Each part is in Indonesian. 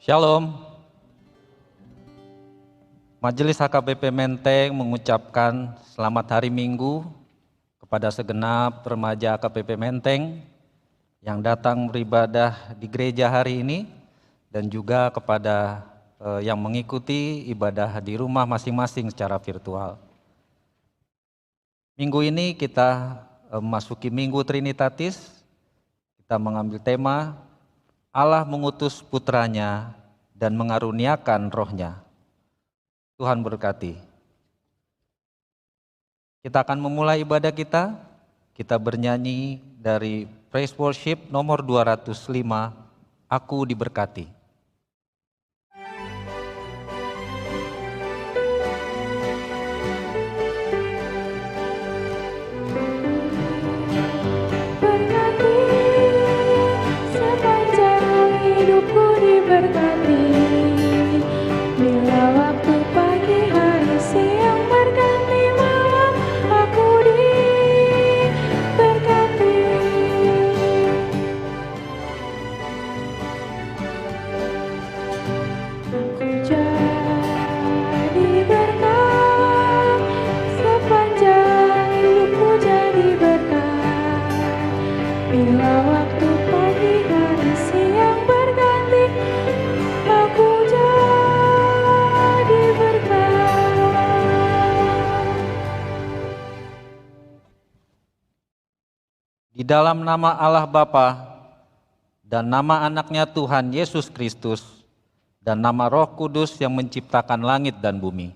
Shalom. Majelis HKBP Menteng mengucapkan selamat hari Minggu kepada segenap remaja HKBP Menteng yang datang beribadah di gereja hari ini dan juga kepada yang mengikuti ibadah di rumah masing-masing secara virtual. Minggu ini kita memasuki Minggu Trinitatis. Kita mengambil tema Allah mengutus putranya dan mengaruniakan rohnya. Tuhan berkati. Kita akan memulai ibadah kita. Kita bernyanyi dari Praise Worship nomor 205, Aku Diberkati. Di dalam nama Allah Bapa dan nama anaknya Tuhan Yesus Kristus dan nama Roh Kudus yang menciptakan langit dan bumi.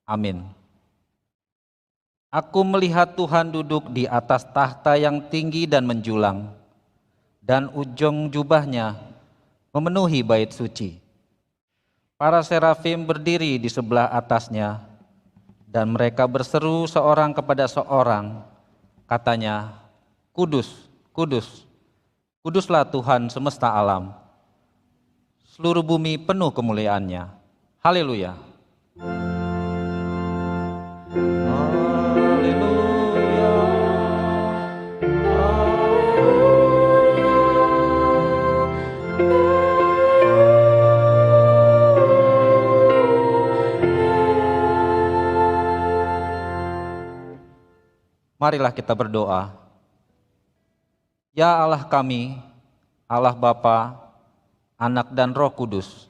Amin. Aku melihat Tuhan duduk di atas tahta yang tinggi dan menjulang, dan ujung jubahnya memenuhi bait suci. Para serafim berdiri di sebelah atasnya, dan mereka berseru seorang kepada seorang, katanya, Kudus, kudus, kuduslah Tuhan semesta alam. Seluruh bumi penuh kemuliaannya. Haleluya. Marilah kita berdoa. Ya Allah kami, Allah Bapa, Anak dan Roh Kudus,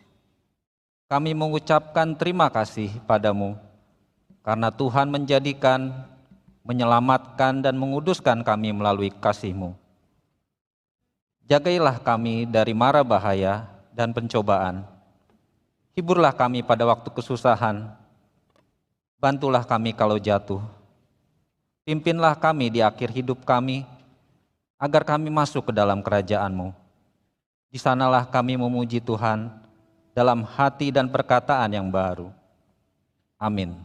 kami mengucapkan terima kasih padamu karena Tuhan menjadikan, menyelamatkan dan menguduskan kami melalui kasih-Mu. Jagailah kami dari mara bahaya dan pencobaan. Hiburlah kami pada waktu kesusahan. Bantulah kami kalau jatuh. Pimpinlah kami di akhir hidup kami, agar kami masuk ke dalam kerajaan-Mu. Di sanalah kami memuji Tuhan dalam hati dan perkataan yang baru. Amin.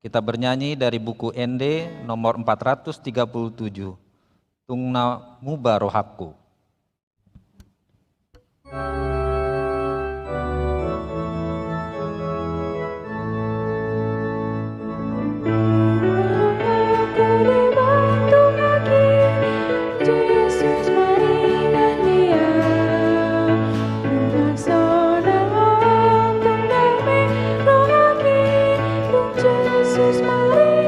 Kita bernyanyi dari buku ND nomor 437, Tungna Mubarohaku. Yesus mari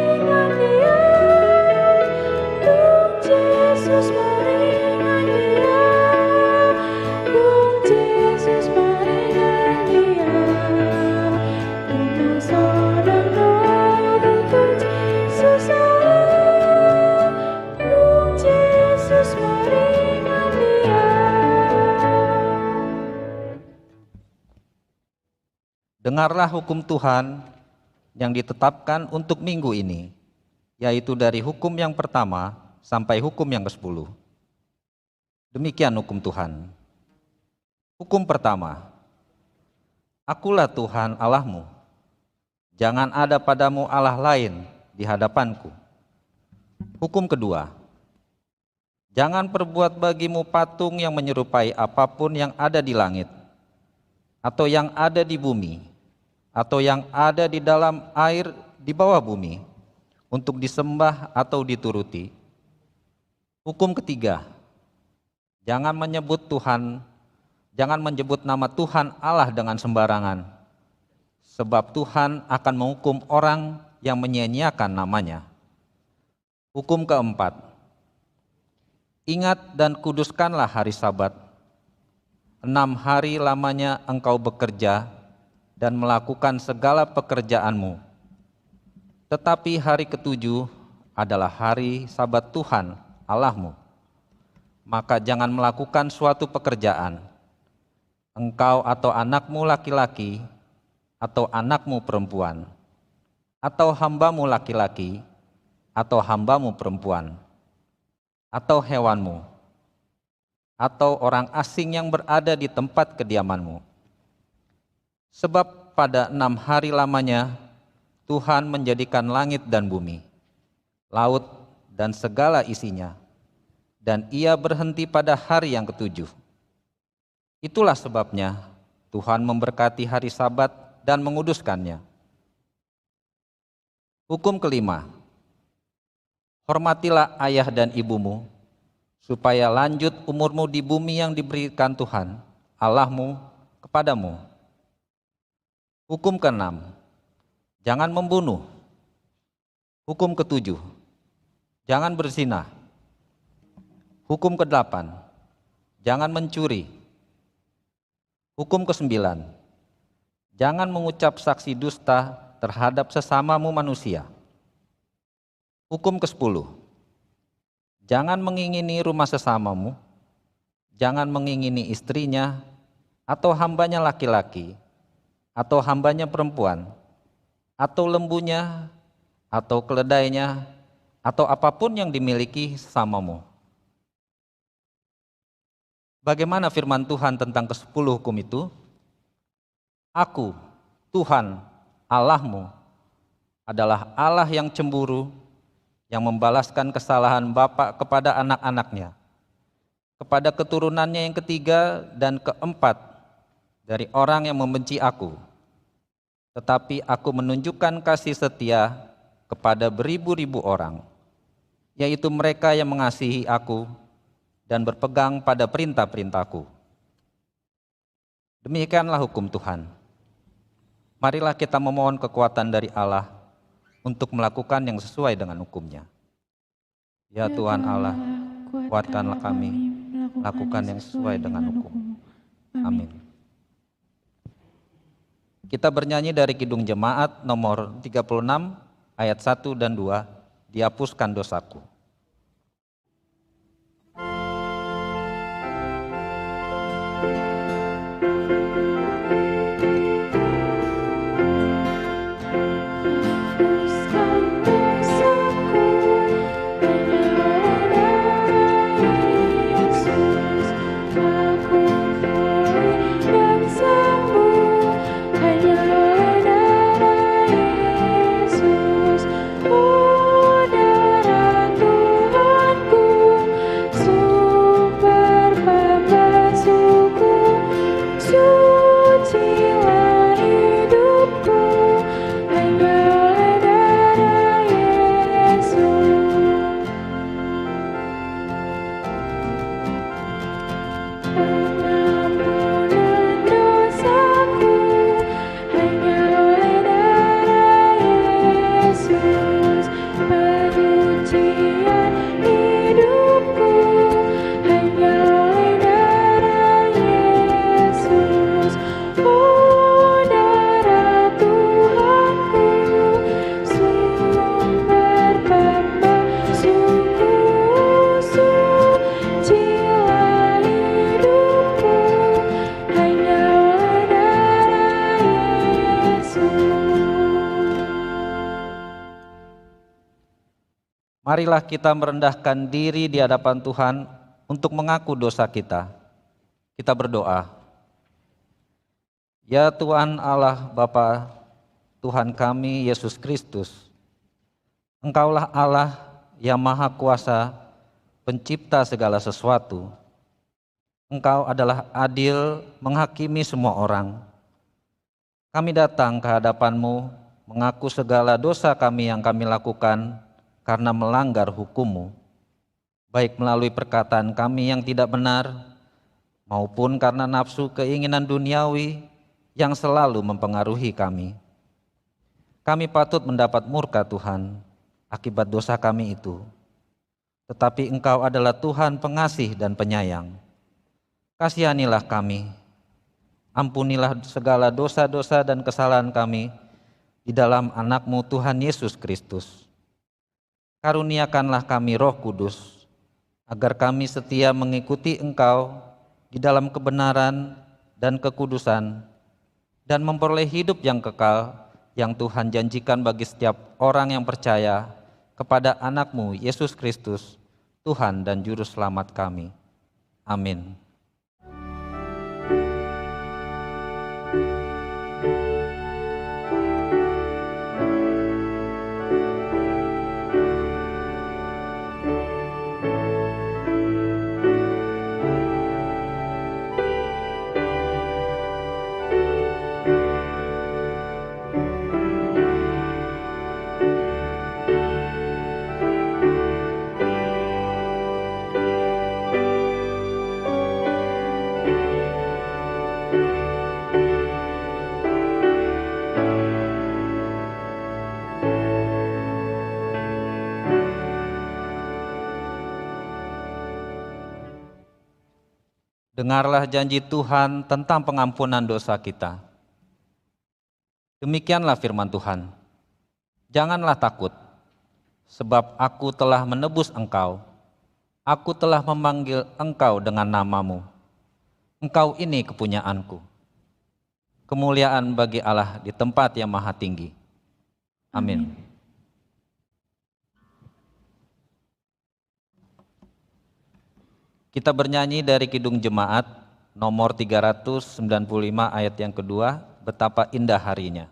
Dengarlah hukum Tuhan yang ditetapkan untuk minggu ini, yaitu dari hukum yang pertama sampai hukum yang ke-10. Demikian hukum Tuhan. Hukum pertama, Akulah Tuhan Allahmu. Jangan ada padamu Allah lain di hadapanku. Hukum kedua, jangan perbuat bagimu patung yang menyerupai apapun yang ada di langit, atau yang ada di bumi, atau yang ada di dalam air di bawah bumi, untuk disembah atau dituruti. Hukum ketiga, jangan menyebut nama Tuhan Allah dengan sembarangan, sebab Tuhan akan menghukum orang yang menyia-nyiakan namanya. Hukum keempat, ingat dan kuduskanlah hari Sabat. 6 hari lamanya engkau bekerja dan melakukan segala pekerjaanmu. Tetapi hari ke-7 adalah hari Sabat Tuhan Allahmu. Maka jangan melakukan suatu pekerjaan, engkau atau anakmu laki-laki, atau anakmu perempuan, atau hambamu laki-laki, atau hambamu perempuan, atau hewanmu, atau orang asing yang berada di tempat kediamanmu. Sebab pada 6 hari lamanya Tuhan menjadikan langit dan bumi, laut dan segala isinya, dan Ia berhenti pada hari yang ke-7. Itulah sebabnya Tuhan memberkati hari Sabat dan menguduskannya. Hukum kelima, hormatilah ayah dan ibumu, supaya lanjut umurmu di bumi yang diberikan Tuhan Allahmu kepadamu. Hukum keenam, jangan membunuh. Hukum ketujuh, jangan berzina. Hukum kedelapan, jangan mencuri. Hukum kesembilan, jangan mengucap saksi dusta terhadap sesamamu manusia. Hukum ke-10, jangan mengingini rumah sesamamu, jangan mengingini istrinya, atau hambanya laki-laki, atau hambanya perempuan, atau lembunya, atau keledainya, atau apapun yang dimiliki sesamamu. Bagaimana firman Tuhan tentang ke-10 hukum itu? Aku, Tuhan, Allahmu, adalah Allah yang cemburu, yang membalaskan kesalahan bapa kepada anak-anaknya, kepada keturunannya yang ketiga dan keempat dari orang yang membenci aku. Tetapi aku menunjukkan kasih setia kepada beribu-ribu orang, yaitu mereka yang mengasihi aku dan berpegang pada perintah-perintahku. Demikianlah hukum Tuhan. Marilah kita memohon kekuatan dari Allah untuk melakukan yang sesuai dengan hukum-Nya. Ya Tuhan Allah, kuatkanlah kami melakukan yang sesuai dengan hukum. Amin. Kita bernyanyi dari Kidung Jemaat nomor 36 ayat 1 dan 2, dihapuskan dosaku. Marilah kita merendahkan diri di hadapan Tuhan untuk mengaku dosa kita. Kita berdoa. Ya Tuhan Allah Bapa, Tuhan kami Yesus Kristus, Engkaulah Allah yang Maha Kuasa, pencipta segala sesuatu. Engkau adalah adil menghakimi semua orang. Kami datang ke hadapan-Mu mengaku segala dosa kami yang kami lakukan karena melanggar hukum-Mu, baik melalui perkataan kami yang tidak benar, maupun karena nafsu keinginan duniawi yang selalu mempengaruhi kami. Kami patut mendapat murka Tuhan akibat dosa kami itu. Tetapi Engkau adalah Tuhan pengasih dan penyayang. Kasihanilah kami, ampunilah segala dosa-dosa dan kesalahan kami di dalam anak-Mu Tuhan Yesus Kristus. Karuniakanlah kami Roh Kudus, agar kami setia mengikuti Engkau di dalam kebenaran dan kekudusan, dan memperoleh hidup yang kekal yang Tuhan janjikan bagi setiap orang yang percaya kepada anak-Mu Yesus Kristus, Tuhan dan Juru Selamat kami. Amin. Dengarlah janji Tuhan tentang pengampunan dosa kita. Demikianlah firman Tuhan. Janganlah takut, sebab aku telah menebus engkau. Aku telah memanggil engkau dengan namamu. Engkau ini kepunyaanku. Kemuliaan bagi Allah di tempat yang maha tinggi. Amin. Kita bernyanyi dari Kidung Jemaat nomor 395 ayat yang kedua, betapa indah harinya.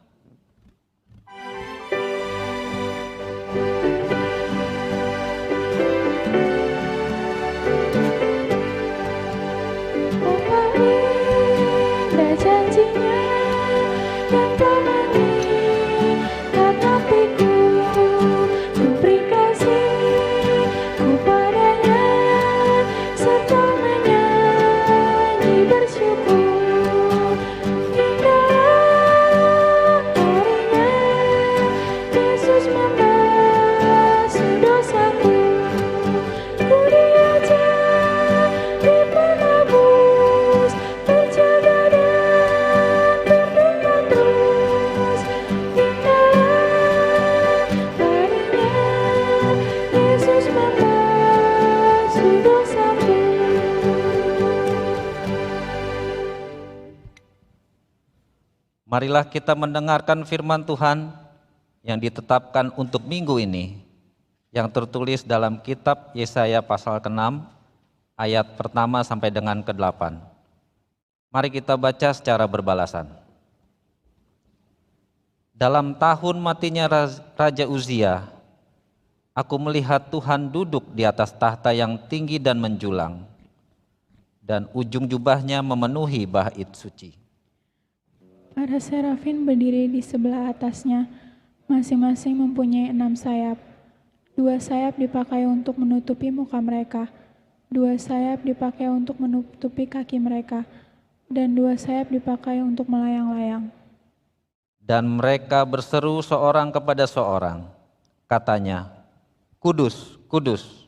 Marilah kita mendengarkan firman Tuhan yang ditetapkan untuk minggu ini, yang tertulis dalam kitab Yesaya pasal ke-6 ayat pertama sampai dengan ke-8. Mari kita baca secara berbalasan. Dalam tahun matinya Raja Uzia, aku melihat Tuhan duduk di atas tahta yang tinggi dan menjulang, dan ujung jubahnya memenuhi bait suci. Para serafin berdiri di sebelah atasnya, masing-masing mempunyai 6 sayap. 2 sayap dipakai untuk menutupi muka mereka, 2 sayap dipakai untuk menutupi kaki mereka, dan 2 sayap dipakai untuk melayang-layang. Dan mereka berseru seorang kepada seorang, katanya, Kudus, kudus,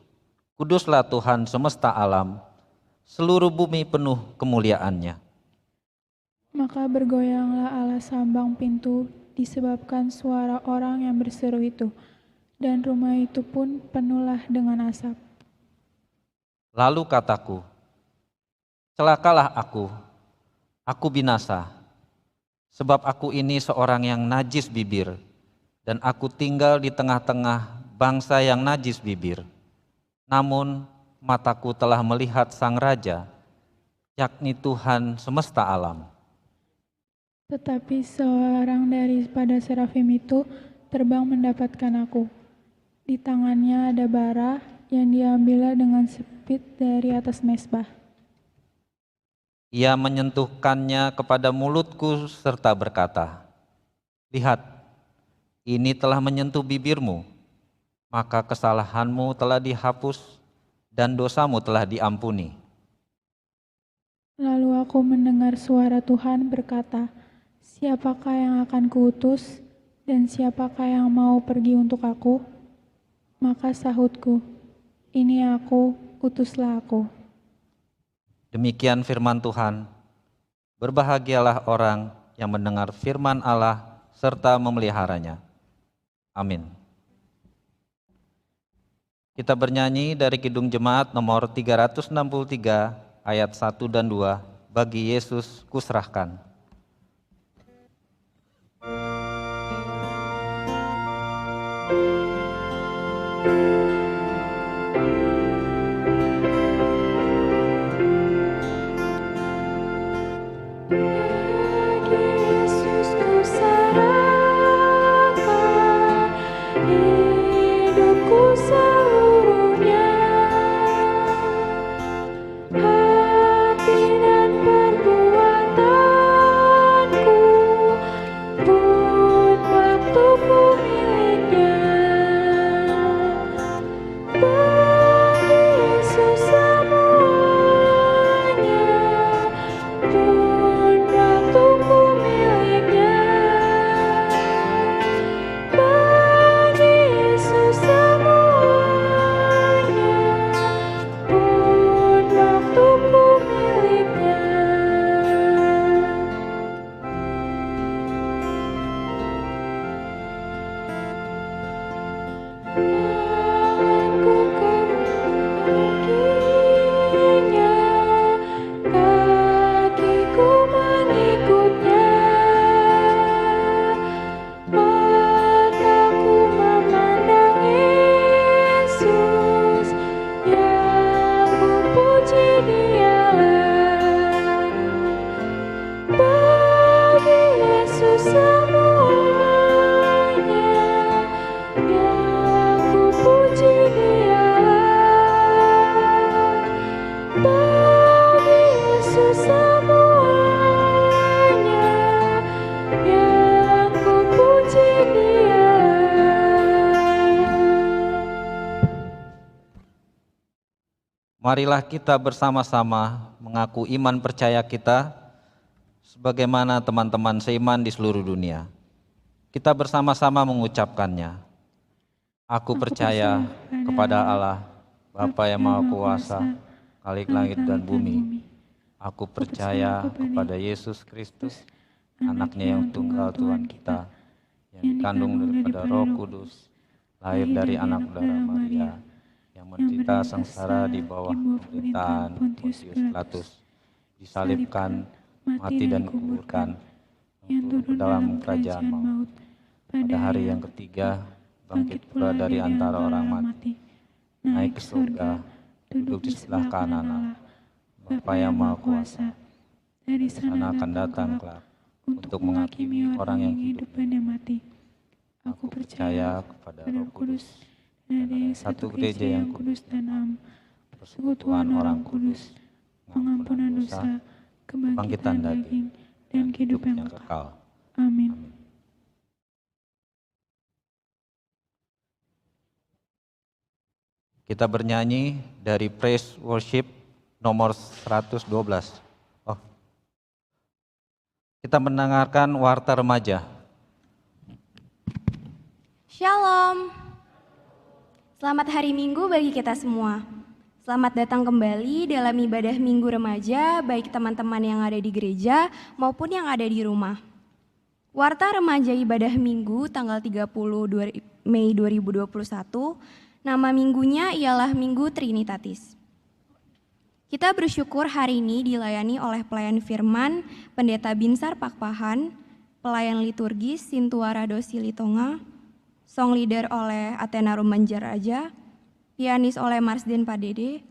kuduslah Tuhan semesta alam, seluruh bumi penuh kemuliaan-Nya. Maka bergoyanglah alas sambang pintu disebabkan suara orang yang berseru itu, dan rumah itu pun penuhlah dengan asap. Lalu kataku, celakalah aku binasa, sebab aku ini seorang yang najis bibir, dan aku tinggal di tengah-tengah bangsa yang najis bibir. Namun mataku telah melihat Sang Raja, yakni Tuhan semesta alam. Tetapi seorang daripada serafim itu terbang mendapatkan aku. Di tangannya ada bara yang diambilnya dengan sepit dari atas mezbah. Ia menyentuhkannya kepada mulutku serta berkata, "Lihat, ini telah menyentuh bibirmu, maka kesalahanmu telah dihapus dan dosamu telah diampuni." Lalu aku mendengar suara Tuhan berkata, "Siapakah yang akan kuutus dan siapakah yang mau pergi untuk aku?" Maka sahutku, "Ini aku, utuslah aku." Demikian firman Tuhan. Berbahagialah orang yang mendengar firman Allah serta memeliharanya. Amin. Kita bernyanyi dari Kidung Jemaat nomor 363 ayat 1 dan 2, "Bagi Yesus kuserahkan." Marilah kita bersama-sama mengaku iman percaya kita sebagaimana teman-teman seiman di seluruh dunia. Kita bersama-sama mengucapkannya. Aku percaya kepada Allah, Bapa yang Maha Kuasa, Khalik langit dan bumi. Aku percaya kepada Yesus Kristus, anaknya yang tunggal Tuhan kita, yang dikandung daripada Roh Kudus, lahir dari anak darah Maria, yang menderita sengsara di bawah pemerintahan Pontius Pilatus, disalibkan, mati dan dikuburkan, yang turun ke dalam kerajaan maut. Pada hari yang ketiga, bangkit pula dari antara orang mati, naik ke surga, duduk di sebelah kanan Allah, Bapa yang Maha Kuasa. Dari sana akan datang kelak untuk menghakimi orang yang hidup dan yang mati. Aku percaya kepada Roh Kudus, dan ada satu gereja yang kudus dan am, persekutuan orang kudus, pengampunan dosa, kebangkitan daging, dan kehidupan yang kekal. Amin. Kita bernyanyi dari Praise Worship nomor 112. Kita mendengarkan Warta Remaja. Shalom. Selamat hari Minggu bagi kita semua. Selamat datang kembali dalam ibadah Minggu Remaja, baik teman-teman yang ada di gereja maupun yang ada di rumah. Warta Remaja Ibadah Minggu tanggal 30 Mei 2021, nama minggunya ialah Minggu Trinitatis. Kita bersyukur hari ini dilayani oleh pelayan firman, Pendeta Binsar Pakpahan, pelayan liturgis Sintuara Dosi Litonga, song leader oleh Athena Rumanjaraja, pianis oleh Marsden Pardede,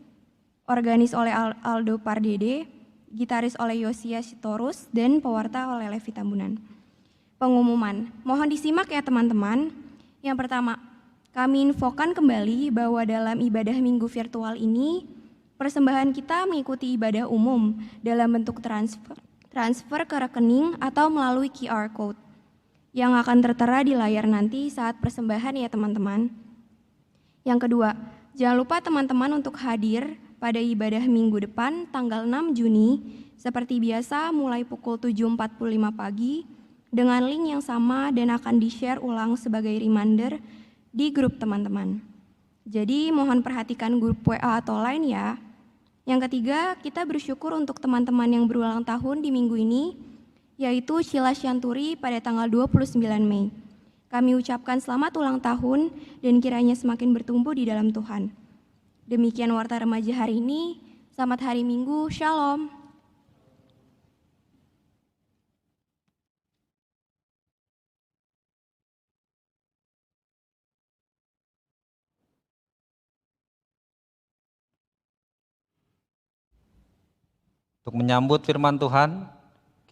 organis oleh Aldo Pardede, gitaris oleh Yosia Sitorus, dan pewarta oleh Levi Tambunan. Pengumuman, mohon disimak ya teman-teman. Yang pertama, kami infokan kembali bahwa dalam ibadah minggu virtual ini, persembahan kita mengikuti ibadah umum dalam bentuk transfer ke rekening atau melalui QR Code yang akan tertera di layar nanti saat persembahan ya teman-teman. Yang kedua, jangan lupa teman-teman untuk hadir pada ibadah minggu depan tanggal 6 Juni seperti biasa mulai pukul 7.45 pagi dengan link yang sama dan akan di-share ulang sebagai reminder di grup teman-teman. Jadi mohon perhatikan grup WA atau lain ya. Yang ketiga, kita bersyukur untuk teman-teman yang berulang tahun di minggu ini, yaitu Sheila Syanturi pada tanggal 29 Mei. Kami ucapkan selamat ulang tahun dan kiranya semakin bertumbuh di dalam Tuhan. Demikian Warta Remaja hari ini. Selamat hari Minggu, Shalom. Untuk menyambut firman Tuhan,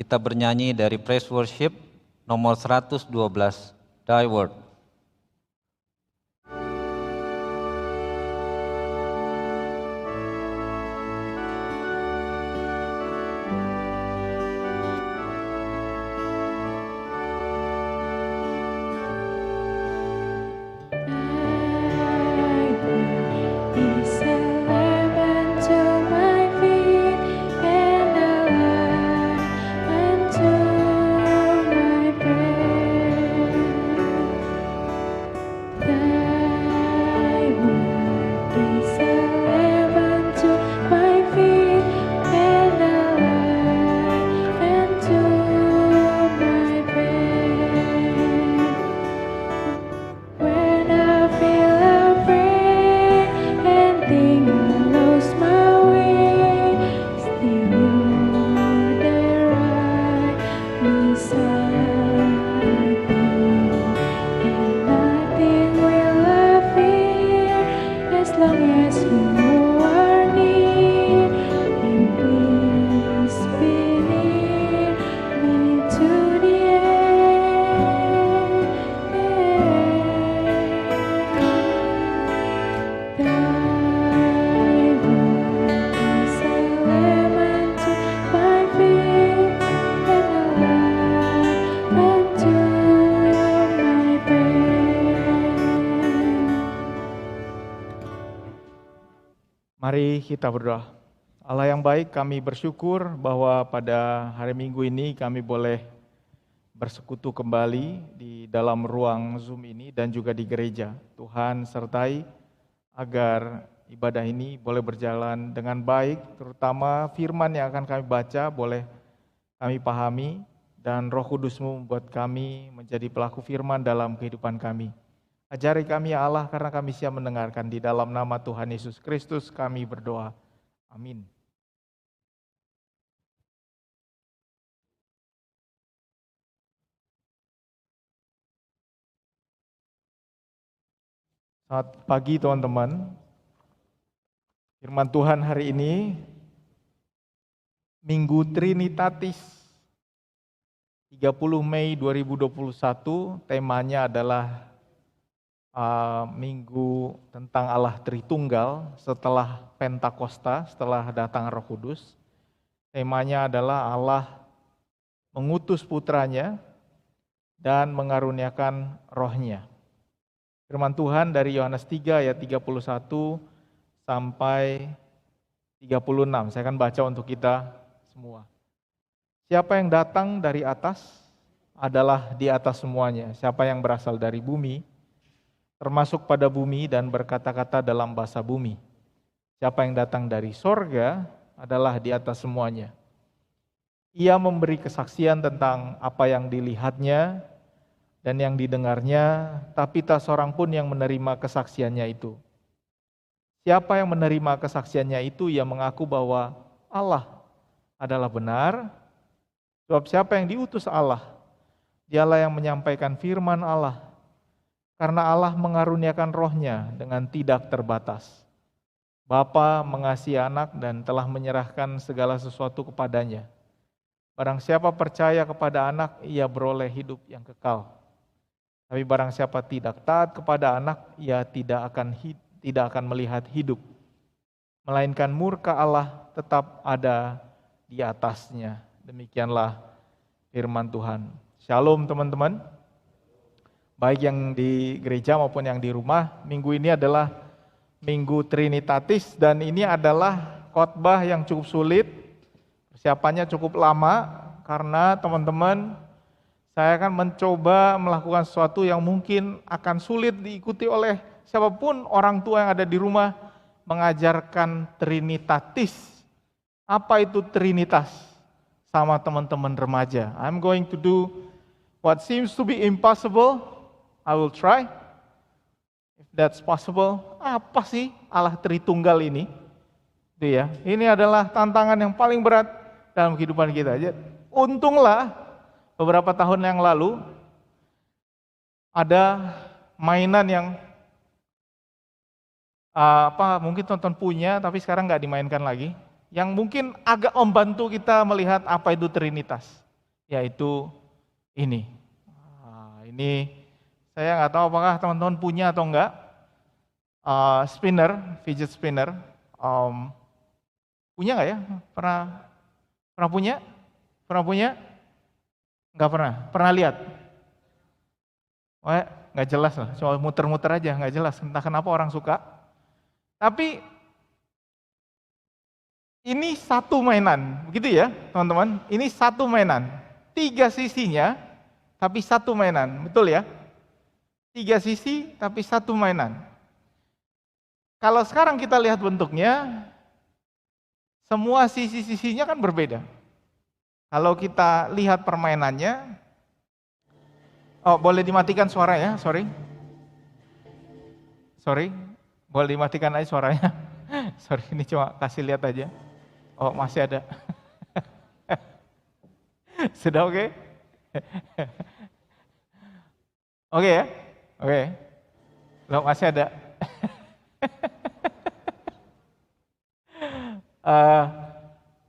kita bernyanyi dari Praise Worship nomor 112, Thy Word. Mari kita berdoa. Allah yang baik, kami bersyukur bahwa pada hari Minggu ini kami boleh bersekutu kembali di dalam ruang Zoom ini dan juga di gereja. Tuhan sertai agar ibadah ini boleh berjalan dengan baik, terutama firman yang akan kami baca boleh kami pahami dan Roh Kudus-Mu membuat kami menjadi pelaku firman dalam kehidupan kami. Ajari kami ya Allah karena kami siap mendengarkan. Di dalam nama Tuhan Yesus Kristus kami berdoa. Amin. Selamat pagi teman-teman. Firman Tuhan hari ini Minggu Trinitatis 30 Mei 2021, temanya adalah Minggu tentang Allah Tritunggal setelah Pentakosta, setelah datang Roh Kudus. Temanya adalah Allah mengutus putranya dan mengaruniakan rohnya. Firman Tuhan dari Yohanes 3 ayat 31 sampai 36. Saya akan baca untuk kita semua. Siapa yang datang dari atas adalah di atas semuanya. Siapa yang berasal dari bumi termasuk pada bumi dan berkata-kata dalam bahasa bumi. Siapa yang datang dari sorga adalah di atas semuanya. Ia memberi kesaksian tentang apa yang dilihatnya dan yang didengarnya, tapi tak seorang pun yang menerima kesaksiannya itu. Siapa yang menerima kesaksiannya itu, ia mengaku bahwa Allah adalah benar, sebab siapa yang diutus Allah, dialah yang menyampaikan firman Allah. karena Allah mengaruniakan rohnya dengan tidak terbatas. Bapa mengasihi anak dan telah menyerahkan segala sesuatu kepadanya. Barang siapa percaya kepada anak, ia beroleh hidup yang kekal. Tapi barang siapa tidak taat kepada anak, ia tidak akan melihat hidup, melainkan murka Allah tetap ada di atasnya. Demikianlah firman Tuhan. Shalom teman-teman. Baik yang di gereja maupun yang di rumah, minggu ini adalah Minggu Trinitatis dan ini adalah khotbah yang cukup sulit. Persiapannya cukup lama karena teman-teman, saya akan mencoba melakukan sesuatu yang mungkin akan sulit diikuti oleh siapapun orang tua yang ada di rumah, mengajarkan Trinitatis. Apa itu Trinitas? Sama teman-teman remaja. I'm going to do what seems to be impossible. I will try. If that's possible. Apa sih Allah Tritunggal ini? Itu ya. Ini adalah tantangan yang paling berat dalam kehidupan kita. Untunglah beberapa tahun yang lalu ada mainan yang mungkin tonton punya tapi sekarang nggak dimainkan lagi, yang mungkin agak membantu kita melihat apa itu Trinitas, yaitu ini. Ini saya nggak tahu apakah teman-teman punya atau enggak, fidget spinner. Punya nggak ya? Pernah punya? Pernah punya? Nggak pernah. Pernah lihat? Wah, nggak jelas lah. Soal muter-muter aja, nggak jelas. Entah kenapa orang suka. Tapi ini satu mainan, begitu ya, teman-teman. Ini satu mainan. 3 sisinya, tapi satu mainan, betul ya? 3 sisi, tapi satu mainan. Kalau sekarang kita lihat bentuknya, semua sisi-sisinya kan berbeda. Kalau kita lihat permainannya, boleh dimatikan suaranya, sorry, boleh dimatikan aja suaranya. Sorry, ini cuma kasih lihat aja. Oh, masih ada. Sudah oke? Oke ya? Oke. Loh, masih ada.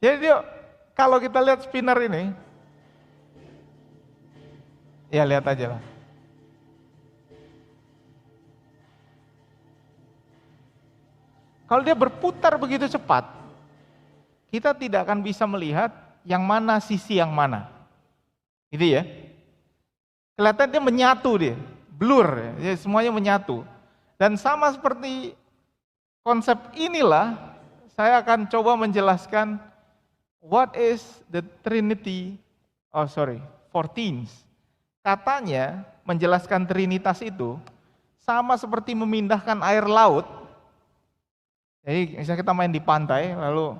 Jadi kalau kita lihat spinner ini, ya lihat aja lah. Kalau dia berputar begitu cepat, kita tidak akan bisa melihat yang mana sisi yang mana. Gitu ya. Kelihatan dia menyatu dia, blur, ya, semuanya menyatu. Dan sama seperti konsep inilah, saya akan coba menjelaskan what is the Trinity, Fourteens. Katanya menjelaskan Trinitas itu sama seperti memindahkan air laut. Jadi misalnya kita main di pantai, lalu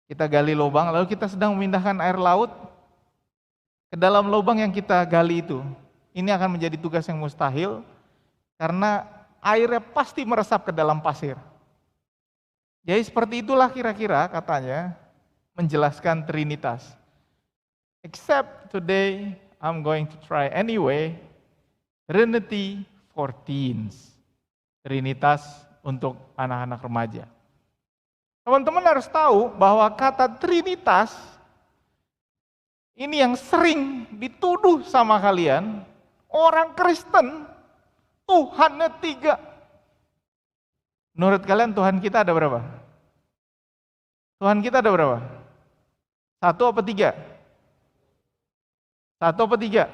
kita gali lubang, lalu kita sedang memindahkan air laut ke dalam lubang yang kita gali itu. Ini akan menjadi tugas yang mustahil, karena airnya pasti meresap ke dalam pasir. Jadi seperti itulah kira-kira katanya menjelaskan Trinitas. Except today I'm going to try anyway, Trinity for Teens. Trinitas untuk anak-anak remaja. Teman-teman harus tahu bahwa kata Trinitas ini yang sering dituduh sama kalian, orang Kristen, Tuhannya 3. Menurut kalian Tuhan kita ada berapa? Tuhan kita ada berapa? 1 apa 3? 1 apa 3?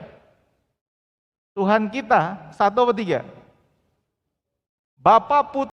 Tuhan kita 1 apa 3? Bapa, Putra,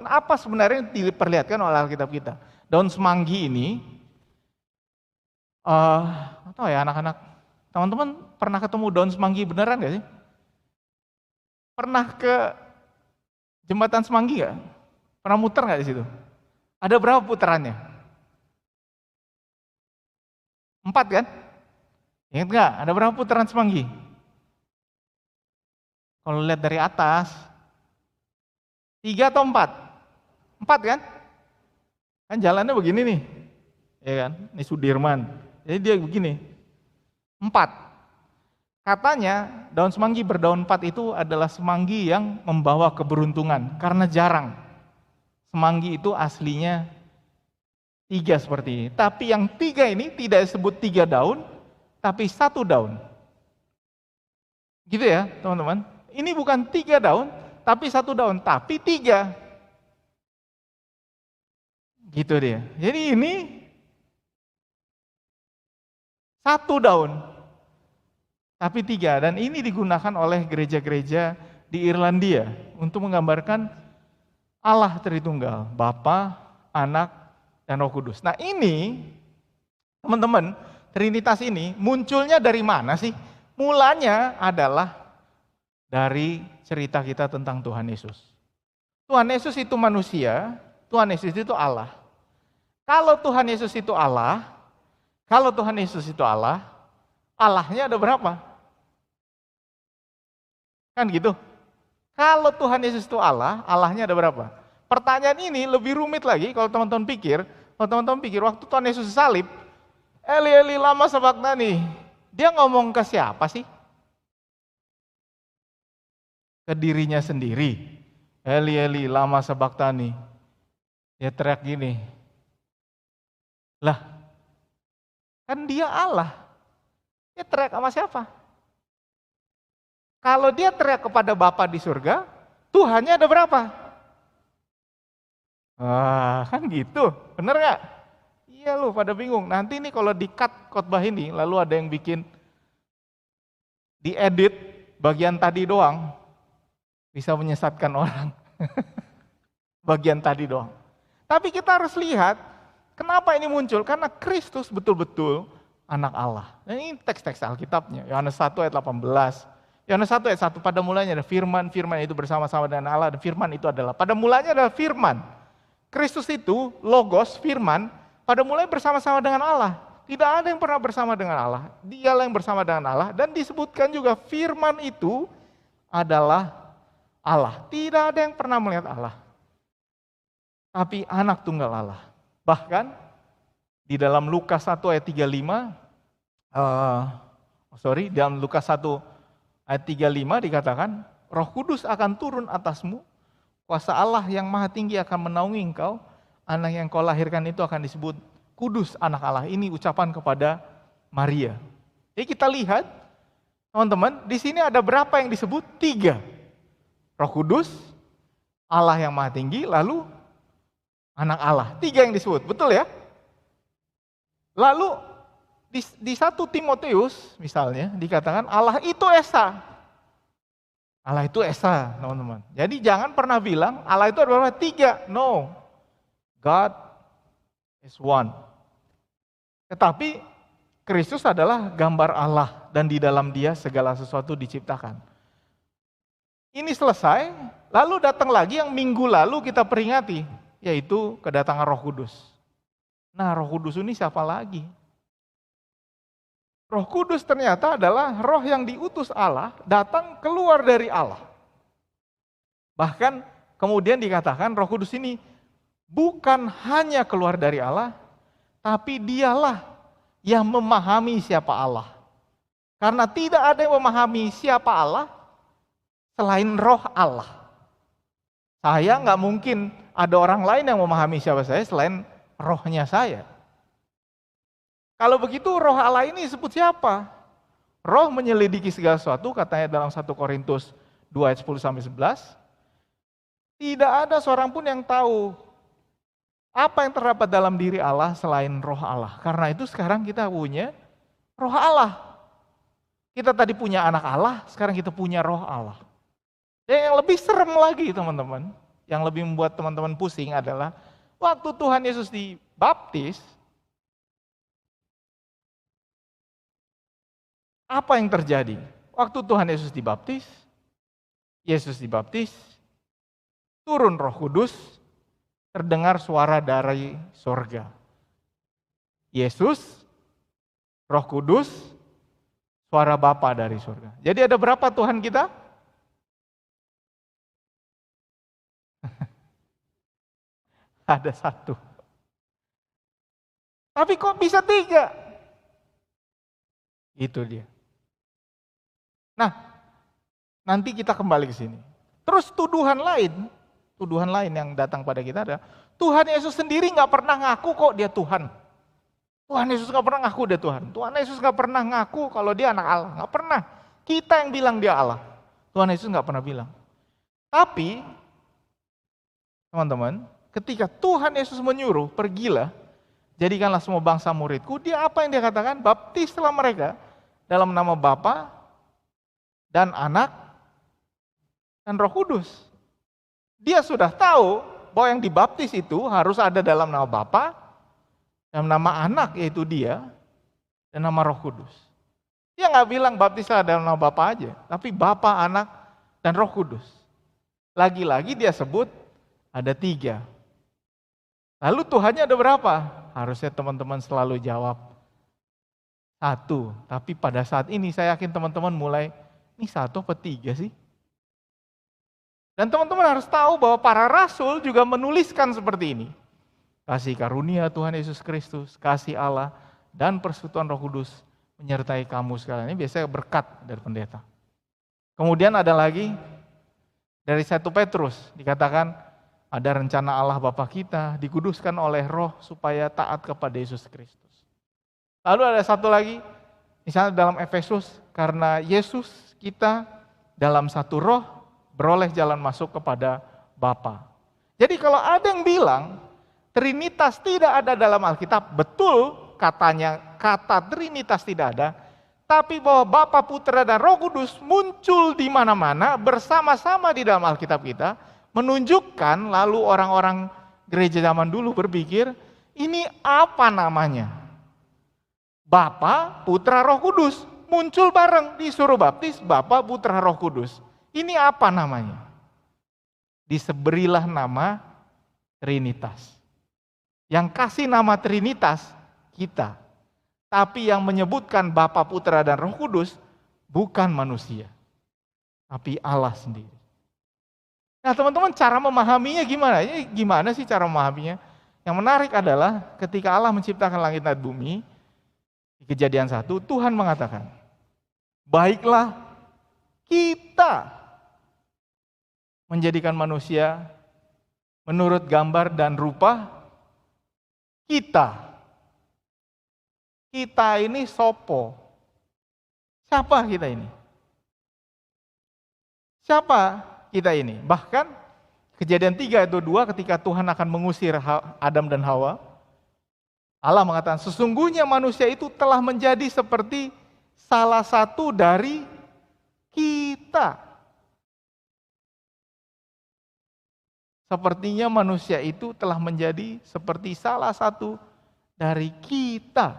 Apa sebenarnya yang diperlihatkan oleh Alkitab kita? Daun semanggi ini, nggak tahu ya anak-anak, teman-teman pernah ketemu daun semanggi beneran nggak sih? Pernah ke jembatan semanggi nggak? Pernah muter nggak di situ? Ada berapa putarannya? 4 kan? Ingat nggak? Ada berapa putaran semanggi? Kalau lihat dari atas, 3 atau 4? 4 kan? Kan jalannya begini nih, ya kan? Ini Sudirman, jadi dia begini, 4. Katanya daun semanggi berdaun 4 itu adalah semanggi yang membawa keberuntungan, karena jarang. Semanggi itu aslinya 3 seperti ini. Tapi yang 3 ini tidak disebut 3 daun, tapi 1 daun. Gitu ya teman-teman. Ini bukan 3 daun, tapi 1 daun, tapi 3. Gitu dia. Jadi ini 1 daun, tapi 3. Dan ini digunakan oleh gereja-gereja di Irlandia untuk menggambarkan Allah Tritunggal, Bapa, Anak, dan Roh Kudus. Nah ini, teman-teman, Trinitas ini munculnya dari mana sih? Mulanya adalah dari cerita kita tentang Tuhan Yesus. Tuhan Yesus itu manusia, Tuhan Yesus itu Allah. Kalau Tuhan Yesus itu Allah, Allahnya ada berapa? Kan gitu. Kalau Tuhan Yesus itu Allah, Allahnya ada berapa? Pertanyaan ini lebih rumit lagi kalau teman-teman pikir. Kalau teman-teman pikir waktu Tuhan Yesus salib, Eli Eli lama sabachthani, dia ngomong ke siapa sih? Ke dirinya sendiri. Eli Eli lama sabachthani. Dia teriak gini. Lah, kan dia Allah. Dia teriak sama siapa? Kalau dia teriak kepada Bapa di surga, Tuhannya ada berapa? Kan gitu, bener gak? Iya lu pada bingung. Nanti nih kalau di-cut khotbah ini, lalu ada yang bikin diedit bagian tadi doang, bisa menyesatkan orang. Bagian tadi doang. Tapi kita harus lihat, kenapa ini muncul? Karena Kristus betul-betul anak Allah. Dan ini teks-teks Alkitabnya, Yohanes 1 ayat 18. Yohanes 1 ayat 1, pada mulanya ada firman, firman itu bersama-sama dengan Allah, dan firman itu adalah, pada mulanya adalah firman. Kristus itu, logos, firman, pada mulanya bersama-sama dengan Allah. Tidak ada yang pernah bersama dengan Allah, dialah yang bersama dengan Allah, dan disebutkan juga firman itu adalah Allah. Tidak ada yang pernah melihat Allah, tapi anak tunggal Allah. Bahkan, di dalam Lukas 1 ayat 35, dalam Lukas 1 ayat 35 dikatakan, Roh Kudus akan turun atasmu, kuasa Allah yang maha tinggi akan menaungi engkau, anak yang kau lahirkan itu akan disebut kudus anak Allah. Ini ucapan kepada Maria. Jadi kita lihat, teman-teman, di sini ada berapa yang disebut? 3. Roh Kudus, Allah yang maha tinggi, lalu anak Allah. 3 yang disebut, betul ya? Lalu di 1 Timotius misalnya dikatakan Allah itu Esa. Allah itu Esa, teman-teman. Jadi jangan pernah bilang Allah itu ada berapa? 3. No. God is one. Tetapi Kristus adalah gambar Allah dan di dalam Dia segala sesuatu diciptakan. Ini selesai, lalu datang lagi yang minggu lalu kita peringati, yaitu kedatangan Roh Kudus. Nah, Roh Kudus ini siapa lagi? Roh Kudus ternyata adalah roh yang diutus Allah, datang keluar dari Allah. Bahkan kemudian dikatakan Roh Kudus ini bukan hanya keluar dari Allah, tapi dialah yang memahami siapa Allah. Karena tidak ada yang memahami siapa Allah selain roh Allah. Saya nggak mungkin ada orang lain yang memahami siapa saya selain rohnya saya. Kalau begitu roh Allah ini disebut siapa? Roh menyelidiki segala sesuatu, katanya dalam 1 Korintus 2 ayat 10-11. Tidak ada seorang pun yang tahu apa yang terdapat dalam diri Allah selain roh Allah. Karena itu sekarang kita punya roh Allah. Kita tadi punya anak Allah, sekarang kita punya roh Allah. Dan yang lebih serem lagi teman-teman, yang lebih membuat teman-teman pusing adalah waktu Tuhan Yesus dibaptis, apa yang terjadi? Waktu Tuhan Yesus dibaptis, turun Roh Kudus, terdengar suara dari sorga. Yesus, Roh Kudus, suara Bapa dari surga. Jadi ada berapa Tuhan kita? Ada satu. Tapi kok bisa 3? Itu dia. Nah, nanti kita kembali ke sini. Terus tuduhan lain yang datang pada kita adalah Tuhan Yesus sendiri nggak pernah ngaku kok dia Tuhan. Tuhan Yesus nggak pernah ngaku dia Tuhan. Tuhan Yesus nggak pernah ngaku kalau dia anak Allah. Nggak pernah. Kita yang bilang dia Allah. Tuhan Yesus nggak pernah bilang. Tapi, teman-teman, ketika Tuhan Yesus menyuruh, pergilah, jadikanlah semua bangsa muridku, dia apa yang dia katakan? Baptislah mereka dalam nama Bapa dan Anak dan Roh Kudus. Dia sudah tahu bahwa yang dibaptis itu harus ada dalam nama Bapa, dalam nama Anak yaitu dia, dan nama Roh Kudus. Dia nggak bilang baptislah dalam nama Bapa aja, tapi Bapa, Anak, dan Roh Kudus. Lagi-lagi dia sebut ada 3. Lalu Tuhannya ada berapa? Harusnya teman-teman selalu jawab 1. Tapi pada saat ini saya yakin teman-teman mulai, ini 1 apa 3 sih? Dan teman-teman harus tahu bahwa para rasul juga menuliskan seperti ini. Kasih karunia Tuhan Yesus Kristus, kasih Allah, dan persekutuan Roh Kudus menyertai kamu sekalian. Ini biasanya berkat dari pendeta. Kemudian ada lagi dari 1 Petrus, dikatakan ada rencana Allah Bapa kita, dikuduskan oleh Roh supaya taat kepada Yesus Kristus. Lalu ada satu lagi, misalnya dalam Efesus, karena Yesus kita dalam satu roh beroleh jalan masuk kepada Bapa. Jadi kalau ada yang bilang Trinitas tidak ada dalam Alkitab, betul katanya kata Trinitas tidak ada, tapi bahwa Bapa, Putra, dan Roh Kudus muncul di mana-mana bersama-sama di dalam Alkitab kita, menunjukkan lalu orang-orang gereja zaman dulu berpikir, ini apa namanya? Bapa, Putra, Roh Kudus muncul bareng, disuruh baptis Bapa, Putra, Roh Kudus. Ini apa namanya? Diseberilah nama Trinitas. Yang kasih nama Trinitas kita. Tapi yang menyebutkan Bapa, Putra, dan Roh Kudus bukan manusia, tapi Allah sendiri. Nah teman-teman, cara memahaminya gimana? Gimana sih cara memahaminya? Yang menarik adalah ketika Allah menciptakan langit dan bumi, di Kejadian 1, Tuhan mengatakan, baiklah kita menjadikan manusia menurut gambar dan rupa kita. Kita ini sopo. Siapa kita ini? Siapa kita ini? Bahkan Kejadian 3 ayat 2 ketika Tuhan akan mengusir Adam dan Hawa, Allah mengatakan sesungguhnya manusia itu telah menjadi seperti salah satu dari kita. Sepertinya manusia itu telah menjadi seperti salah satu dari kita.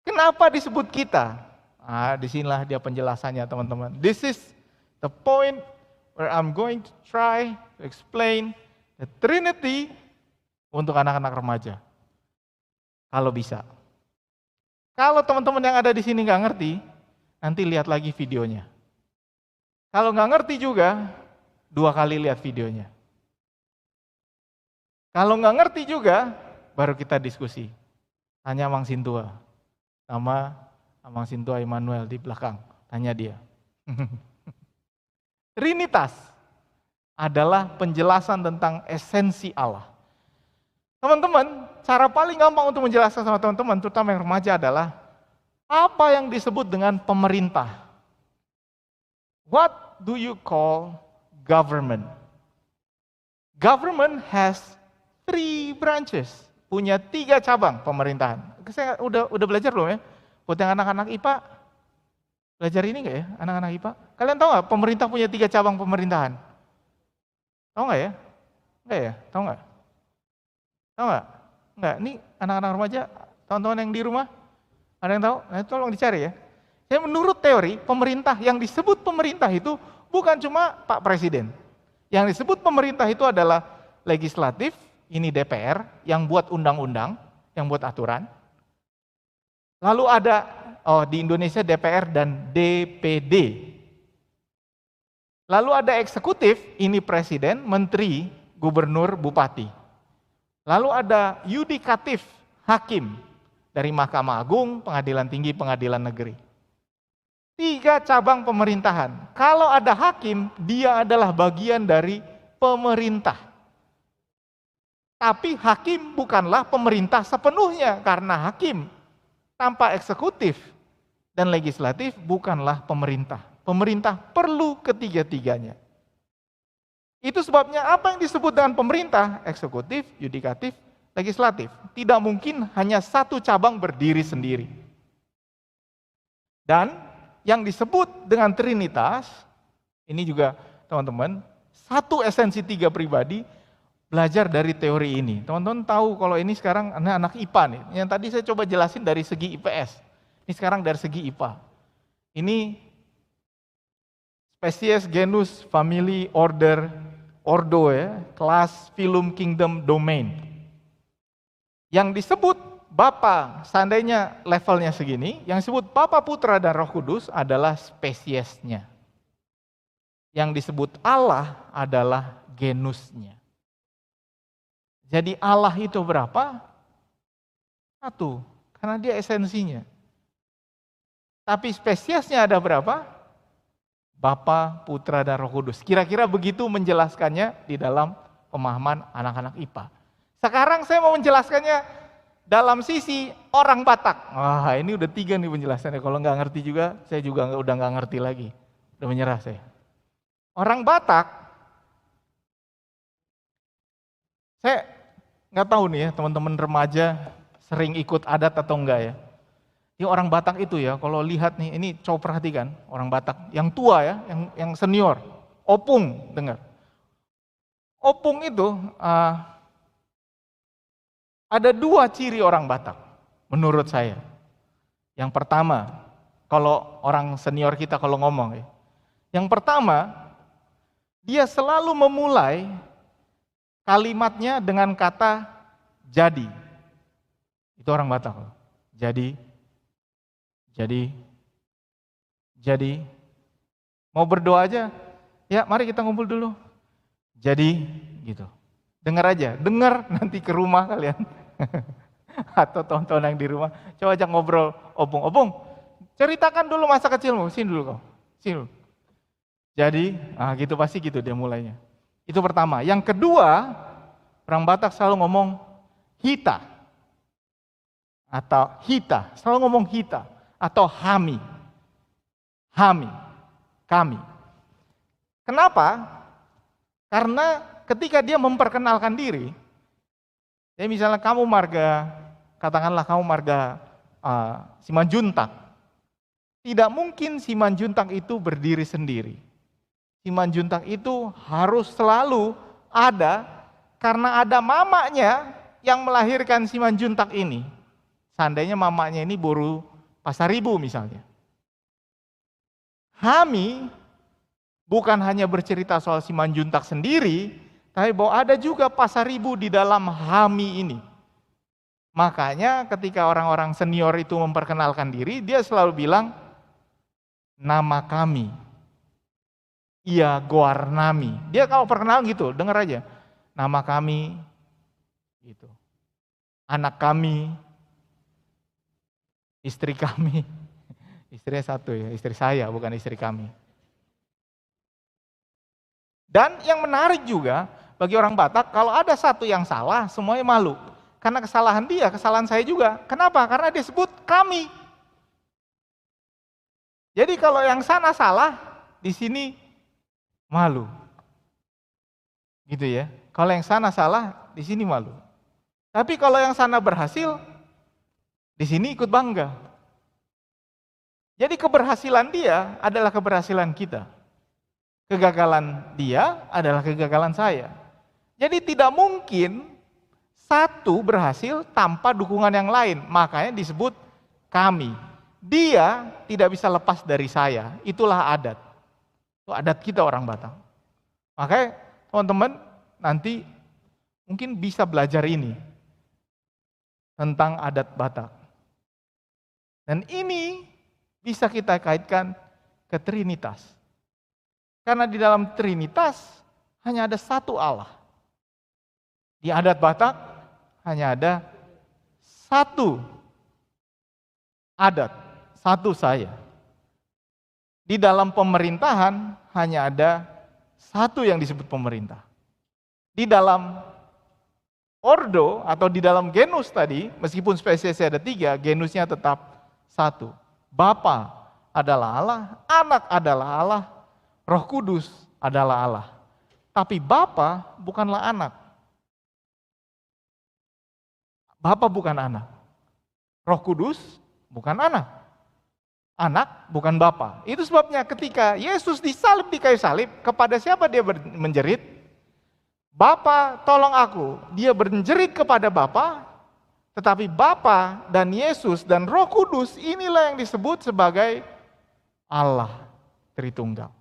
Kenapa disebut kita? Disinilah dia penjelasannya teman-teman. This is the point where I'm going to try to explain the Trinity untuk anak-anak remaja. Kalau bisa. Kalau teman-teman yang ada di sini nggak ngerti, nanti lihat lagi videonya. Kalau nggak ngerti juga, 2 kali lihat videonya. Kalau nggak ngerti juga, baru kita diskusi. Tanya Mang Sintua. Nama Mang Sintua Immanuel di belakang. Tanya dia. Trinitas adalah penjelasan tentang esensi Allah. Teman-teman, cara paling gampang untuk menjelaskan sama teman-teman, terutama yang remaja adalah apa yang disebut dengan pemerintah. What do you call government? Government has 3 branches, punya 3 cabang pemerintahan. Saya udah belajar belum ya? Buat yang anak-anak IPA, belajar ini nggak ya, anak-anak IPA? Kalian tahu nggak pemerintah punya 3 cabang pemerintahan? Tahu nggak ya? Enggak ya? Tahu nggak? Tahu nggak? Enggak. Ini anak-anak remaja, teman-teman yang di rumah, ada yang tahu? Nah, tolong dicari ya. Jadi menurut teori, pemerintah yang disebut pemerintah itu bukan cuma Pak Presiden. Yang disebut pemerintah itu adalah legislatif, ini DPR, yang buat undang-undang, yang buat aturan. Lalu ada, di Indonesia DPR dan DPD. Lalu ada eksekutif, ini presiden, menteri, gubernur, bupati. Lalu ada yudikatif, hakim, dari Mahkamah Agung, Pengadilan Tinggi, Pengadilan Negeri. 3 cabang pemerintahan. Kalau ada hakim, dia adalah bagian dari pemerintah. Tapi hakim bukanlah pemerintah sepenuhnya, karena hakim tanpa eksekutif dan legislatif bukanlah pemerintah. Pemerintah perlu ketiga-tiganya. Itu sebabnya apa yang disebut dengan pemerintah, eksekutif, yudikatif, legislatif. Tidak mungkin hanya satu cabang berdiri sendiri. Dan yang disebut dengan Trinitas, ini juga teman-teman, satu esensi 3 pribadi, belajar dari teori ini. Teman-teman tahu kalau ini sekarang anak IPA nih, yang tadi saya coba jelasin dari segi IPS, ini sekarang dari segi IPA. Ini spesies, genus, family, order, ordo ya, kelas, phylum, kingdom, domain. Yang disebut Bapa, seandainya levelnya segini, yang disebut Bapa, Putra, dan Roh Kudus adalah spesiesnya. Yang disebut Allah adalah genusnya. Jadi Allah itu berapa? 1, karena dia esensinya. Tapi spesiesnya ada berapa? Bapa, Putra, dan Roh Kudus. Kira-kira begitu menjelaskannya di dalam pemahaman anak-anak IPA. Sekarang saya mau menjelaskannya dalam sisi orang Batak. Wah, ini udah 3 nih penjelasannya. Kalau nggak ngerti juga, saya juga udah nggak ngerti lagi. Udah menyerah saya. Orang Batak, saya nggak tahu nih ya, teman-teman remaja sering ikut adat atau enggak ya. Di orang Batak itu ya, kalau lihat nih, ini coba perhatikan, orang Batak yang tua ya, yang senior, opung, dengar. Opung itu ada 2 ciri orang Batak, menurut saya. Yang pertama, kalau orang senior kita kalau ngomong ya. Yang pertama, dia selalu memulai kalimatnya dengan kata jadi. Itu orang Batak. Jadi. Mau berdoa aja, ya mari kita ngumpul dulu. Jadi, gitu. Dengar aja, dengar nanti ke rumah kalian. Atau tonton yang di rumah, coba ajak ngobrol, Opung, ceritakan dulu masa kecilmu, sini dulu kau, sini dulu. Jadi, gitu pasti gitu dia mulainya. Itu pertama. Yang kedua, orang Batak selalu ngomong hita, atau hita, selalu ngomong hita, atau hami, kami. Kenapa? Karena ketika dia memperkenalkan diri, ya misalnya kamu marga, katakanlah kamu marga Simanjuntak. Tidak mungkin Simanjuntak itu berdiri sendiri. Simanjuntak itu harus selalu ada karena ada mamanya yang melahirkan Simanjuntak ini. Seandainya mamanya ini Boru Pasaribu misalnya. Hami bukan hanya bercerita soal Simanjuntak sendiri, tapi bahwa ada juga Pasaribu di dalam Hami ini. Makanya ketika orang-orang senior itu memperkenalkan diri, dia selalu bilang, nama kami, iya Goarnami. Dia kalau perkenalan gitu, dengar aja. Nama kami, gitu. Anak kami, istri kami. Istrinya 1 ya, istri saya bukan istri kami. Dan yang menarik juga, bagi orang Batak, kalau ada satu yang salah, semuanya malu. Karena kesalahan dia, kesalahan saya juga. Kenapa? Karena dia sebut kami. Jadi kalau yang sana salah, di sini malu. Gitu ya. Kalau yang sana salah, di sini malu. Tapi kalau yang sana berhasil, di sini ikut bangga. Jadi keberhasilan dia adalah keberhasilan kita. Kegagalan dia adalah kegagalan saya. Jadi tidak mungkin satu berhasil tanpa dukungan yang lain. Makanya disebut kami. Dia tidak bisa lepas dari saya. Itulah adat. Itu adat kita orang Batak. Makanya teman-teman nanti mungkin bisa belajar ini tentang adat Batak. Dan ini bisa kita kaitkan ke Trinitas. Karena di dalam Trinitas hanya ada satu Allah. Di adat Batak hanya ada satu adat, satu saya. Di dalam pemerintahan hanya ada satu yang disebut pemerintah. Di dalam ordo atau di dalam genus tadi, meskipun spesiesnya ada 3, genusnya tetap satu. Bapa adalah Allah, Anak adalah Allah, Roh Kudus adalah Allah. Tapi Bapa bukanlah anak. Bapa bukan anak. Roh Kudus bukan anak. Anak bukan Bapa. Itu sebabnya ketika Yesus disalib di kayu salib, kepada siapa dia menjerit? Bapa, tolong aku. Dia menjerit kepada Bapa, tetapi Bapa dan Yesus dan Roh Kudus inilah yang disebut sebagai Allah Tritunggal.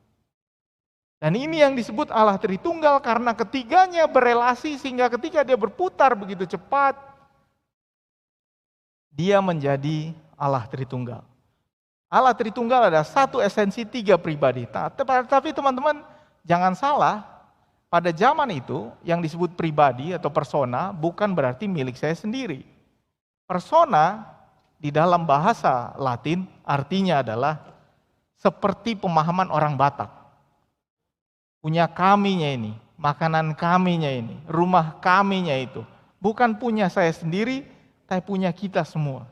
Dan ini yang disebut Allah Tritunggal karena ketiganya berelasi sehingga ketika dia berputar begitu cepat, dia menjadi Allah Tritunggal. Allah Tritunggal ada satu esensi 3 pribadi. Tapi teman-teman jangan salah, pada zaman itu yang disebut pribadi atau persona bukan berarti milik saya sendiri. Persona di dalam bahasa Latin artinya adalah seperti pemahaman orang Batak. Punya kaminya ini, makanan kaminya ini, rumah kaminya itu. Bukan punya saya sendiri, tapi punya kita semua.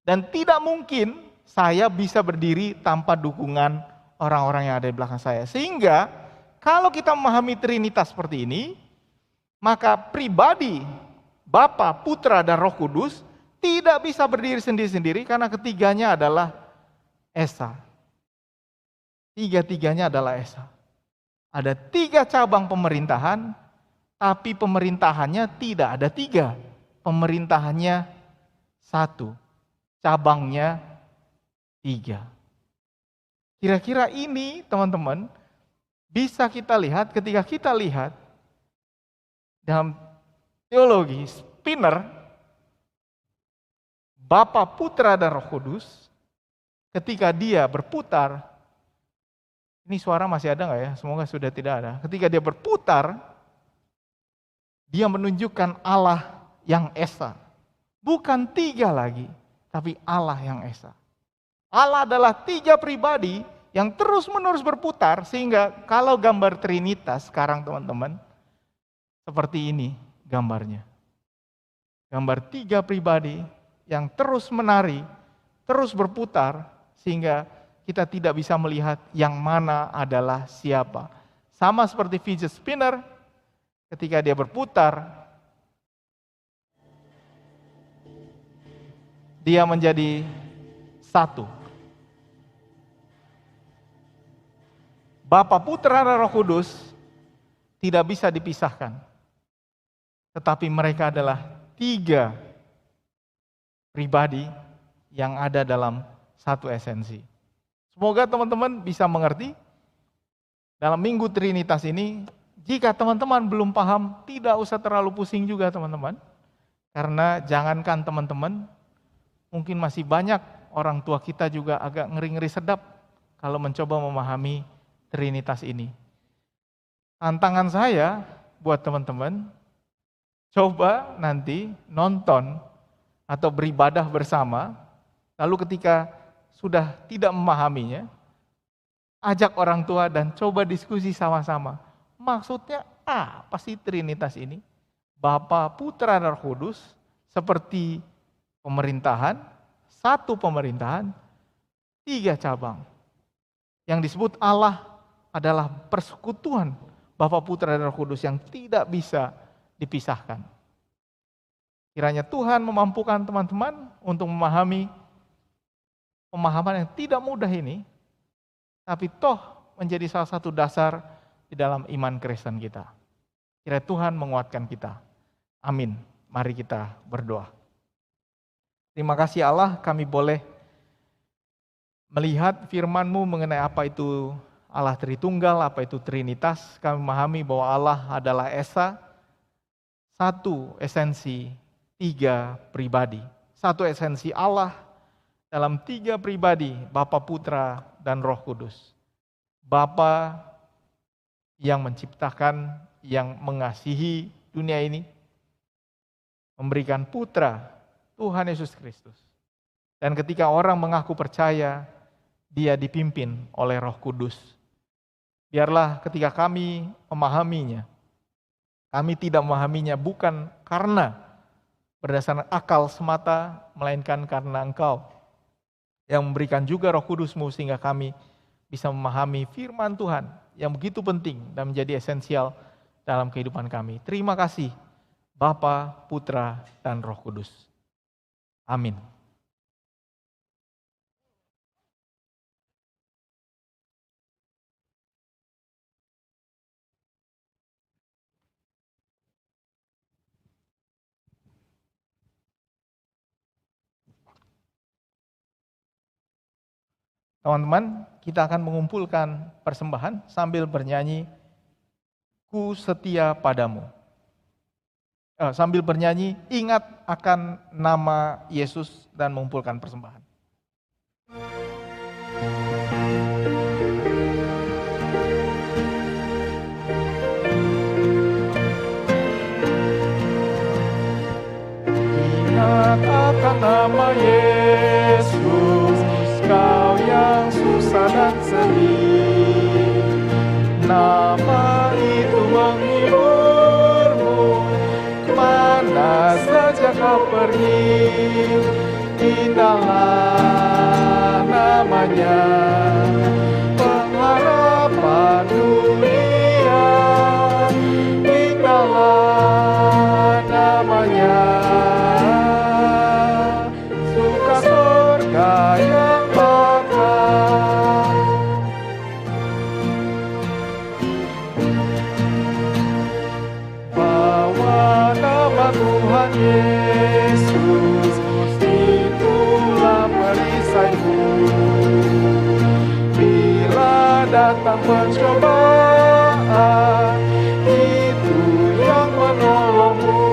Dan tidak mungkin saya bisa berdiri tanpa dukungan orang-orang yang ada di belakang saya. Sehingga kalau kita memahami Trinitas seperti ini, maka pribadi Bapa, Putra, dan Roh Kudus tidak bisa berdiri sendiri-sendiri karena ketiganya adalah Esa. Tiga-tiganya adalah Esa. Ada 3 cabang pemerintahan, tapi pemerintahannya tidak ada 3. Pemerintahannya 1, cabangnya 3. Kira-kira ini teman-teman bisa kita lihat ketika kita lihat dalam teologi Spinner, Bapa, Putra, dan Roh Kudus, ketika dia berputar, ini suara masih ada nggak ya? Semoga sudah tidak ada. Ketika dia berputar, dia menunjukkan Allah yang Esa. Bukan 3 lagi, tapi Allah yang Esa. Allah adalah 3 pribadi yang terus-menerus berputar, sehingga kalau gambar Trinitas sekarang teman-teman, seperti ini gambarnya. Gambar 3 pribadi yang terus menari, terus berputar, sehingga kita tidak bisa melihat yang mana adalah siapa. Sama seperti fidget spinner, ketika dia berputar, dia menjadi 1. Bapa, Putra, dan Roh Kudus tidak bisa dipisahkan. Tetapi mereka adalah 3 pribadi yang ada dalam satu esensi. Semoga teman-teman bisa mengerti dalam Minggu Trinitas ini. Jika teman-teman belum paham, tidak usah terlalu pusing juga teman-teman. Karena jangankan teman-teman, mungkin masih banyak orang tua kita juga agak ngeri-ngeri sedap kalau mencoba memahami Trinitas ini. Tantangan saya buat teman-teman, coba nanti nonton atau beribadah bersama, lalu ketika sudah tidak memahaminya, ajak orang tua dan coba diskusi sama-sama. Maksudnya apa sih Trinitas ini? Bapa, Putra, dan Roh Kudus seperti pemerintahan, 1 pemerintahan, 3 cabang. Yang disebut Allah adalah persekutuan Bapa, Putra, dan Roh Kudus yang tidak bisa dipisahkan. Kiranya Tuhan memampukan teman-teman untuk memahami pemahaman yang tidak mudah ini, tapi toh menjadi salah satu dasar di dalam iman Kristen kita. Kiranya Tuhan menguatkan kita. Amin. Mari kita berdoa. Terima kasih Allah, kami boleh melihat firman-Mu mengenai apa itu Allah Tritunggal, apa itu Trinitas. Kami memahami bahwa Allah adalah Esa, satu esensi, tiga pribadi. Satu esensi Allah dalam tiga pribadi, Bapa, Putra, dan Roh Kudus. Bapa yang menciptakan, yang mengasihi dunia ini, memberikan Putra, Tuhan Yesus Kristus. Dan ketika orang mengaku percaya, dia dipimpin oleh Roh Kudus. Biarlah ketika kami memahaminya, kami tidak memahaminya bukan karena berdasarkan akal semata, melainkan karena Engkau yang memberikan juga Roh Kudus-Mu sehingga kami bisa memahami firman Tuhan yang begitu penting dan menjadi esensial dalam kehidupan kami. Terima kasih Bapa, Putra, dan Roh Kudus. Amin. Teman-teman, kita akan mengumpulkan persembahan sambil bernyanyi Ku Setia Padamu. Sambil bernyanyi ingat akan nama Yesus dan mengumpulkan persembahan. Ingat akan nama Yesus, kau yang susah dan sedih. Nama itu menghiburmu, kemana saja kau pergi. Indahlah namanya, pengharapan dunia. Indahlah namanya, suka surga yang bakal. Bawa nama Tuhan Yesus, itulah perisaimu. Bila datang pencobaan, itu yang menolongmu.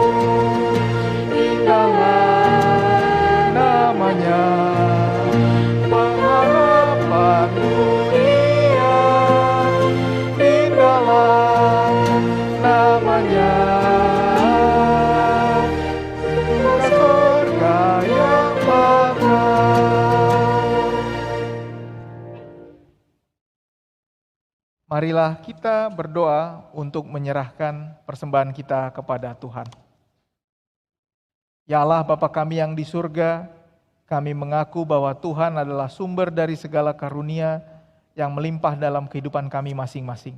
Indahlah namanya, pengharapan dunia. Indahlah namanya, surga yang bakal. Marilah kita berdoa untuk menyerahkan persembahan kita kepada Tuhan. Ya Allah, Bapa kami yang di surga, kami mengaku bahwa Tuhan adalah sumber dari segala karunia yang melimpah dalam kehidupan kami masing-masing.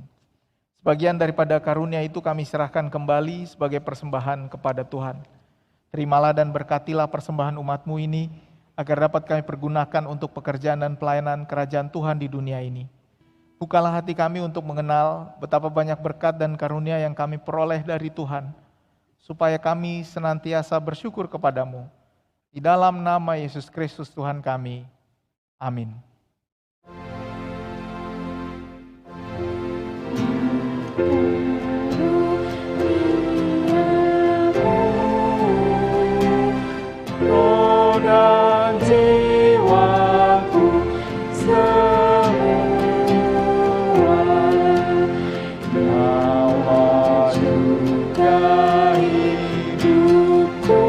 Sebagian daripada karunia itu kami serahkan kembali sebagai persembahan kepada Tuhan. Terimalah dan berkatilah persembahan umat-Mu ini, agar dapat kami pergunakan untuk pekerjaan dan pelayanan kerajaan Tuhan di dunia ini. Bukalah hati kami untuk mengenal betapa banyak berkat dan karunia yang kami peroleh dari Tuhan, supaya kami senantiasa bersyukur kepadamu. Di dalam nama Yesus Kristus Tuhan kami. Amin. Roh dan jiwaku semua, nyawa juga hidupku,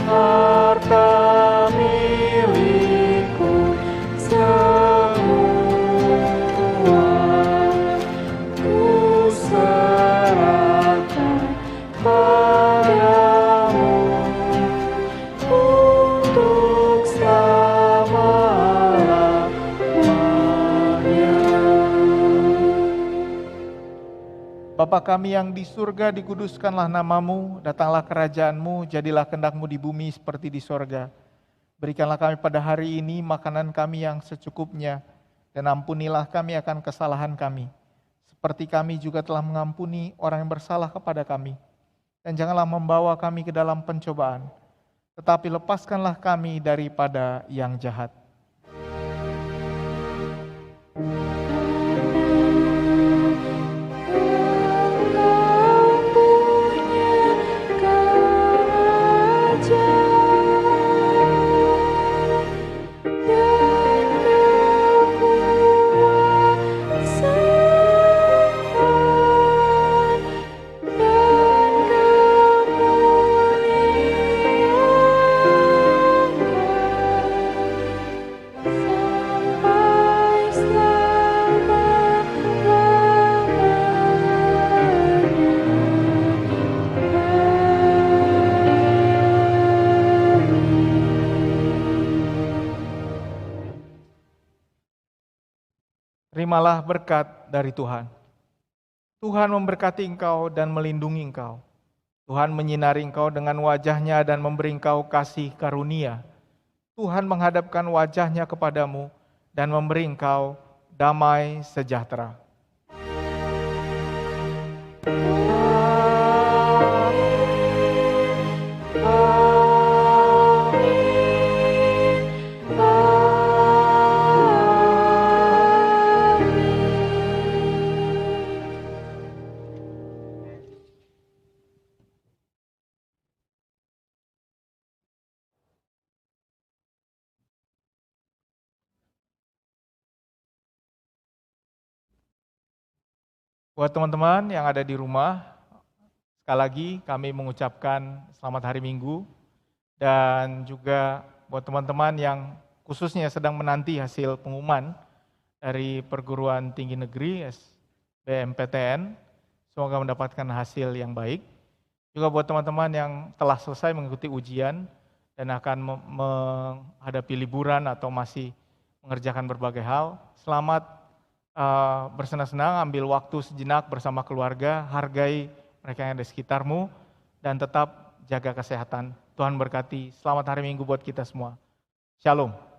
harta milikku semua, ku serahkan padamu untuk selama-lamanya. Bapa kami yang di surga, dikuduskanlah namamu, datanglah kerajaanmu, jadilah kehendak-Mu di bumi seperti di sorga. Berikanlah kami pada hari ini makanan kami yang secukupnya, dan ampunilah kami akan kesalahan kami, seperti kami juga telah mengampuni orang yang bersalah kepada kami. Dan janganlah membawa kami ke dalam pencobaan, tetapi lepaskanlah kami daripada yang jahat. Terimalah berkat dari Tuhan. Tuhan memberkati engkau dan melindungi engkau. Tuhan menyinari engkau dengan wajah-Nya dan memberi engkau kasih karunia. Tuhan menghadapkan wajah-Nya kepadamu dan memberi engkau damai sejahtera. Buat teman-teman yang ada di rumah, sekali lagi kami mengucapkan selamat hari Minggu, dan juga buat teman-teman yang khususnya sedang menanti hasil pengumuman dari perguruan tinggi negeri SBMPTN, semoga mendapatkan hasil yang baik. Juga buat teman-teman yang telah selesai mengikuti ujian dan akan menghadapi liburan atau masih mengerjakan berbagai hal, selamat bersenang-senang, ambil waktu sejenak bersama keluarga, hargai mereka yang ada di sekitarmu, dan tetap jaga kesehatan. Tuhan berkati. Selamat hari Minggu buat kita semua. Shalom.